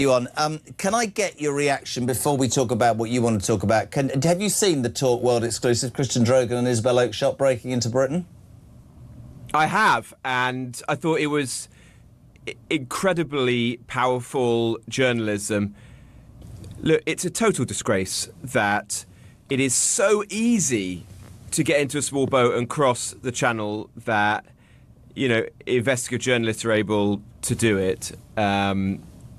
You on? Can I get your reaction before we talk about what you want to talk about? Have you seen the Talk World exclusive, Christian Drogan and Isabel Oakeshott breaking into Britain? I have, and I thought it was incredibly powerful journalism. Look, it's a total disgrace that it is so easy to get into a small boat and cross the channel that, you know, investigative journalists are able to do it.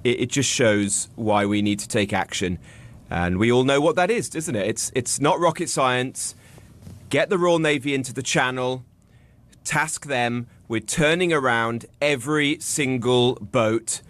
It just shows why we need to take action. And we all know what that is, isn't it? It's not rocket science. Get the Royal Navy into the channel, task them with turning around every single boat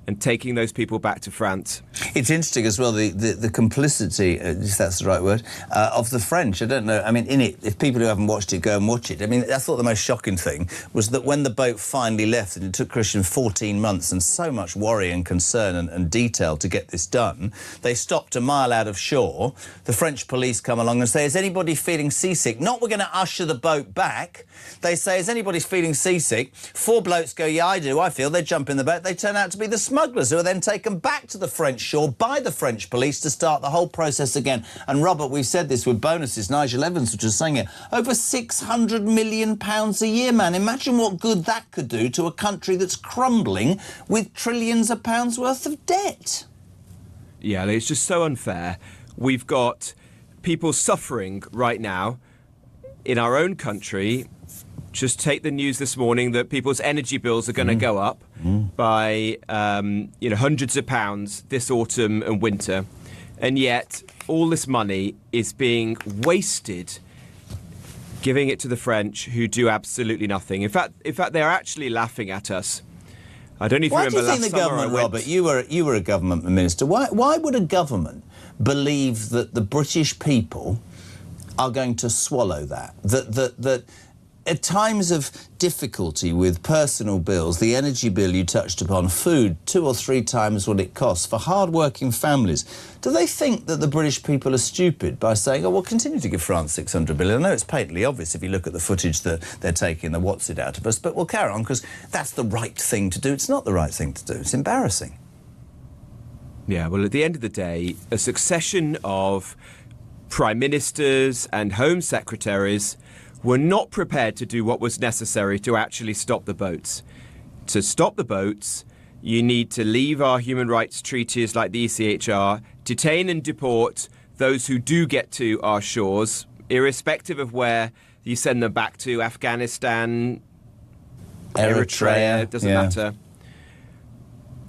and taking those people back to France. It's interesting as well, the complicity, if that's the right word, of the French. I don't know, I mean, in it, if people who haven't watched it go and watch it, I mean, I thought the most shocking thing was that when the boat finally left, and it took Christian 14 months and so much worry and concern and detail to get this done, they stopped a mile out of shore. The French police come along and say, is anybody feeling seasick? Not, we're going to usher the boat back. They say, is anybody feeling seasick? 4 blokes go, yeah, I do, I feel. They jump in the boat. They turn out to be the smugglers, who are then taken back to the French shore by the French police to start the whole process again. And Robert, we've said this with bonuses. Nigel Evans was just saying it. Over £600 million a year, man. Imagine what good that could do to a country that's crumbling with trillions of pounds worth of debt. Yeah, it's just so unfair. We've got people suffering right now in our own country. Just take the news this morning that people's energy bills are going to go up by hundreds of pounds this autumn and winter, and yet all this money is being wasted giving it to the French, who do absolutely nothing. In fact, they're actually laughing at us. I don't even remember last summer. Why do you think the government, Robert? You were a government minister. Why would a government believe that the British people are going to swallow that? That at times of difficulty with personal bills, the energy bill you touched upon, food 2 or 3 times what it costs for hard-working families, do they think that the British people are stupid by saying, oh, we'll continue to give France 600 billion? I know it's patently obvious if you look at the footage that they're taking the what's it out of us, but we'll carry on because that's the right thing to do. It's not the right thing to do. It's embarrassing. Yeah, well, at the end of the day, a succession of prime ministers and home secretaries were not prepared to do what was necessary to actually stop the boats. To stop the boats, you need to leave our human rights treaties like the ECHR, detain and deport those who do get to our shores, irrespective of where you send them back to, Afghanistan, Eritrea, doesn't matter.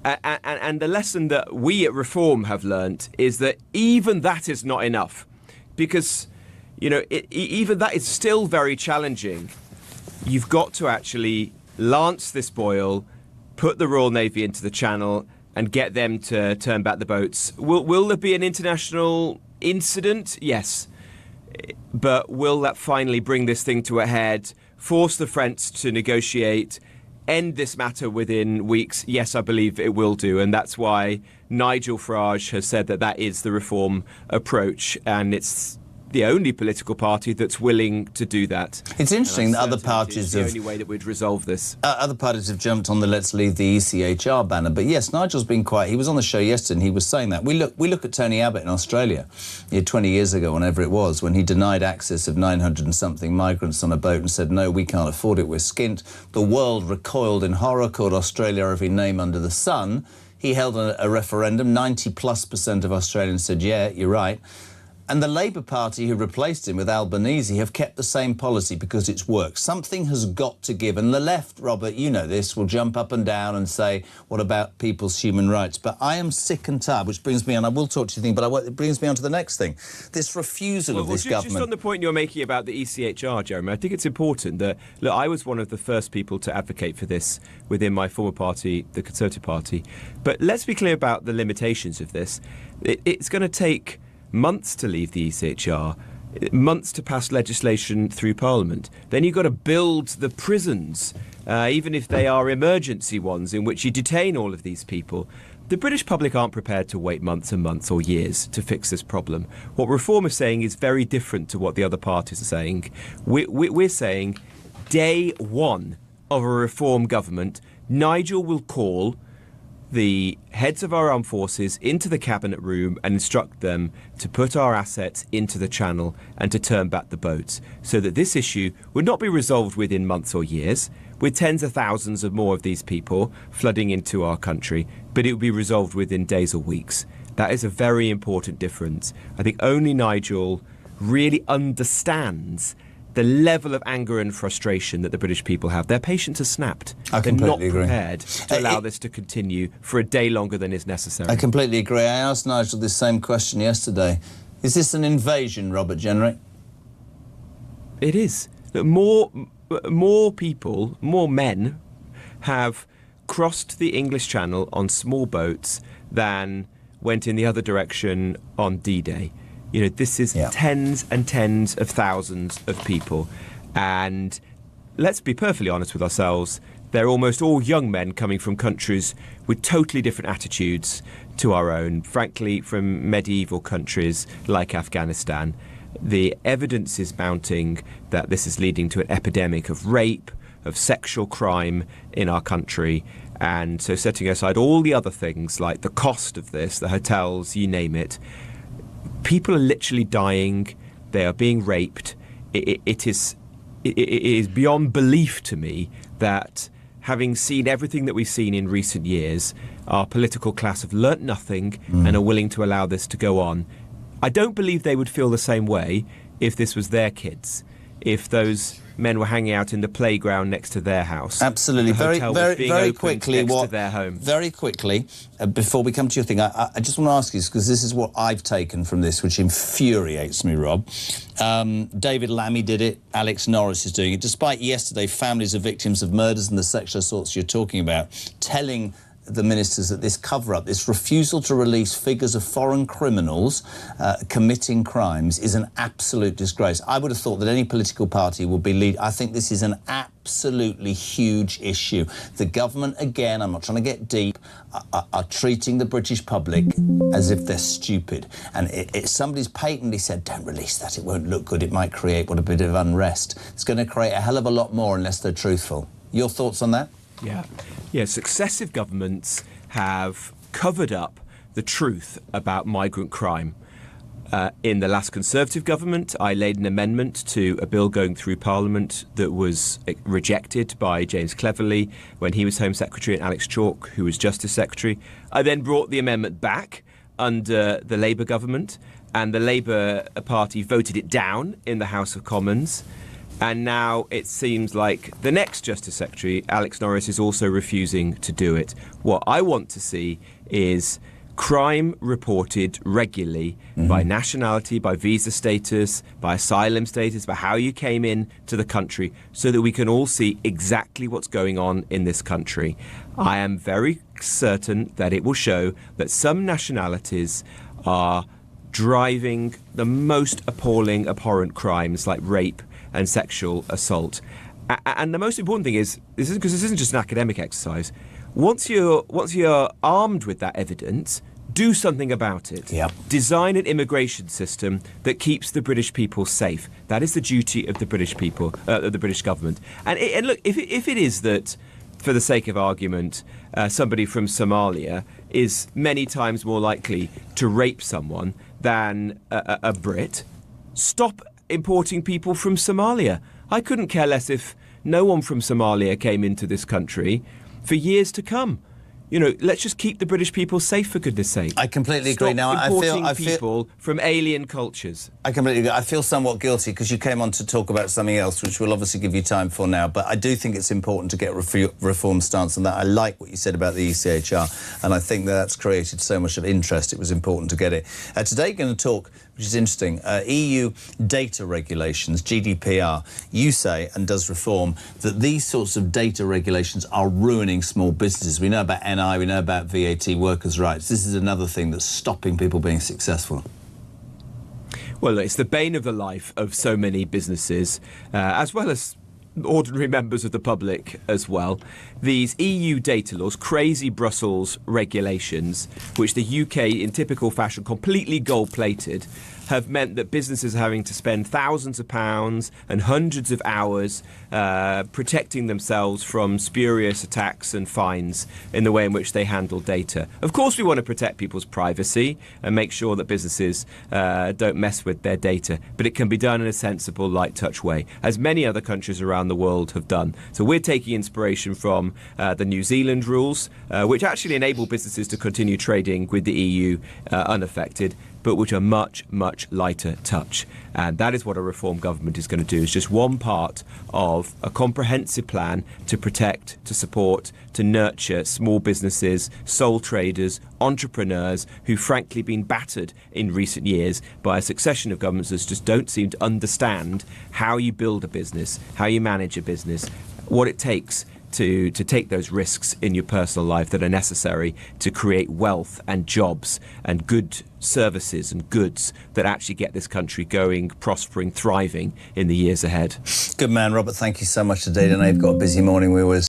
And the lesson that we at Reform have learnt is that even that is not enough, because even that is still very challenging. You've got to actually lance this boil, put the Royal Navy into the channel and get them to turn back the boats. Will there be an international incident? Yes. But will that finally bring this thing to a head, force the French to negotiate, end this matter within weeks? Yes, I believe it will do. And that's why Nigel Farage has said that is the Reform approach. And it's the only political party that's willing to do that. It's interesting that other parties have... the only way that we'd resolve this. Other parties have jumped on the let's leave the ECHR banner. But yes, Nigel's been quiet. He was on the show yesterday and he was saying that. We look at Tony Abbott in Australia 20 years ago, whenever it was, when he denied access of 900 and something migrants on a boat and said, no, we can't afford it, we're skint. The world recoiled in horror, called Australia every name under the sun. He held a referendum. 90+% of Australians said, yeah, you're right. And the Labour Party, who replaced him with Albanese, have kept the same policy because it's worked. Something has got to give. And the left, Robert, you know this, will jump up and down and say, what about people's human rights? But I am sick and tired, which brings me on, I will talk to you, but it brings me on to the next thing. This refusal of this government... Just on the point you're making about the ECHR, Jeremy, I think it's important that, look, I was one of the first people to advocate for this within my former party, the Conservative Party. But let's be clear about the limitations of this. It's going to take months to leave the ECHR, months to pass legislation through Parliament. Then you've got to build the prisons, even if they are emergency ones in which you detain all of these people. The British public aren't prepared to wait months and months or years to fix this problem. What Reform is saying is very different to what the other parties are saying. We're saying day one of a Reform government, Nigel will call the heads of our armed forces into the cabinet room and instruct them to put our assets into the channel and to turn back the boats, so that this issue would not be resolved within months or years, with tens of thousands of more of these people flooding into our country, but it would be resolved within days or weeks. That is a very important difference. I think only Nigel really understands the level of anger and frustration that the British people have. Their patience has snapped. They're not prepared to allow this to continue for a day longer than is necessary. I completely agree. I asked Nigel this same question yesterday. Is this an invasion, Robert Jenrick? It is. Look, more people, more men, have crossed the English Channel on small boats than went in the other direction on D-Day. You know, this is tens and tens of thousands of people. And let's be perfectly honest with ourselves, they're almost all young men coming from countries with totally different attitudes to our own. Frankly, from medieval countries like Afghanistan, the evidence is mounting that this is leading to an epidemic of rape, of sexual crime in our country. And so setting aside all the other things like the cost of this, the hotels, you name it, people are literally dying. They are being raped. It is beyond belief to me that, having seen everything that we've seen in recent years, our political class have learnt nothing and are willing to allow this to go on. I don't believe they would feel the same way if this was their kids, if those men were hanging out in the playground next to their house. Absolutely. Very quickly, next to their home. Very quickly, before we come to your thing, I just want to ask you, because this is what I've taken from this, which infuriates me, Rob. David Lammy did it. Alex Norris is doing it. Despite yesterday, families of victims of murders and the sexual assaults you're talking about telling the ministers that this cover-up, this refusal to release figures of foreign criminals committing crimes, is an absolute disgrace. I would have thought that any political party would be lead. I think this is an absolutely huge issue. The government, again, I'm not trying to get deep, are treating the British public as if they're stupid. And somebody's patently said, don't release that, it won't look good, it might create a bit of unrest. It's going to create a hell of a lot more unless they're truthful. Your thoughts on that? Yeah, successive governments have covered up the truth about migrant crime. In the last Conservative government, I laid an amendment to a bill going through Parliament that was rejected by James Cleverly when he was Home Secretary and Alex Chalk, who was Justice Secretary. I then brought the amendment back under the Labour government, and the Labour Party voted it down in the House of Commons. And now it seems like the next Justice Secretary, Alex Norris, is also refusing to do it. What I want to see is crime reported regularly by nationality, by visa status, by asylum status, by how you came in to the country, so that we can all see exactly what's going on in this country. I am very certain that it will show that some nationalities are driving the most appalling, abhorrent crimes like rape and sexual assault. And the most important thing is, because this isn't just an academic exercise, once you're armed with that evidence, do something about it. Yep. Design an immigration system that keeps the British people safe. That is the duty of the British people, of the British government. And look, if it is that, for the sake of argument, somebody from Somalia is many times more likely to rape someone than a Brit, stop importing people from Somalia. I couldn't care less if no one from Somalia came into this country for years to come. You know, let's just keep the British people safe, for goodness sake. I completely agree. Stop Now, importing I feel people from alien cultures. I completely agree. I feel somewhat guilty because you came on to talk about something else, which we'll obviously give you time for now. But I do think it's important to get reform stance on that. I like what you said about the ECHR, and I think that's created so much of interest. It was important to get it. Today, we're going to talk, which is interesting, EU data regulations, GDPR. You say, and does reform, that these sorts of data regulations are ruining small businesses. We know about NI, we know about VAT, workers' rights. This is another thing that's stopping people being successful. Well, it's the bane of the life of so many businesses, as well as ordinary members of the public as well. These EU data laws, crazy Brussels regulations, which the UK, in typical fashion, completely gold-plated, have meant that businesses are having to spend thousands of pounds and hundreds of hours protecting themselves from spurious attacks and fines in the way in which they handle data. Of course, we want to protect people's privacy and make sure that businesses don't mess with their data, but it can be done in a sensible, light touch way, as many other countries around the world have done. So we're taking inspiration from the New Zealand rules, which actually enable businesses to continue trading with the EU unaffected, but which are much, much lighter touch. And that is what a reform government is going to do. It's just one part of a comprehensive plan to protect, to support, to nurture small businesses, sole traders, entrepreneurs who've frankly been battered in recent years by a succession of governments that just don't seem to understand how you build a business, how you manage a business, what it takes to take those risks in your personal life that are necessary to create wealth and jobs and good services and goods that actually get this country going, prospering, thriving in the years ahead. Good man, Robert. Thank you so much today. I know you've got a busy morning. We always